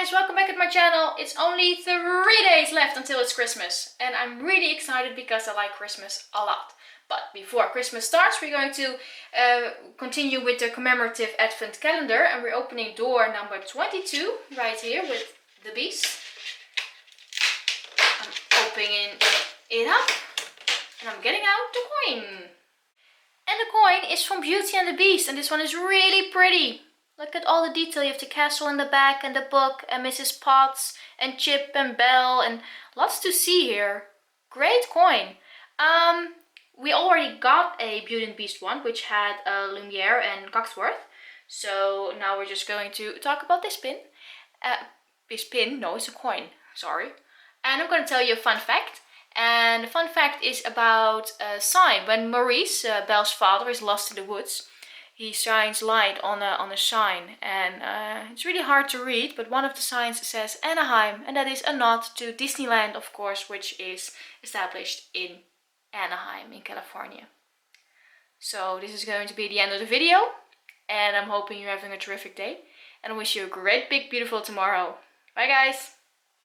guys, welcome back at my channel. It's only 3 days left until it's Christmas and I'm really excited because I like Christmas a lot. But before Christmas starts, we're going to continue with the commemorative advent calendar, and we're opening door number 22 right here with the beast. I'm opening it up and I'm getting out the coin. And the coin is from Beauty and the Beast, and this one is really pretty. Look at all the detail. You have the castle in the back and the book and Mrs. Potts and Chip and Belle and lots to see here. Great coin. We already got a Beauty and the Beast one which had Lumiere and Cogsworth. So now we're just going to talk about this pin. This pin, no, it's a coin, sorry. And I'm going to tell you a fun fact. And the fun fact is about a sign. When Maurice, Belle's father, is lost in the woods, he shines light on a sign, and it's really hard to read, but one of the signs says Anaheim, and that is a nod to Disneyland, of course, which is established in Anaheim in California. So this is going to be the end of the video, and I'm hoping you're having a terrific day, and I wish you a great, big, beautiful tomorrow. Bye guys!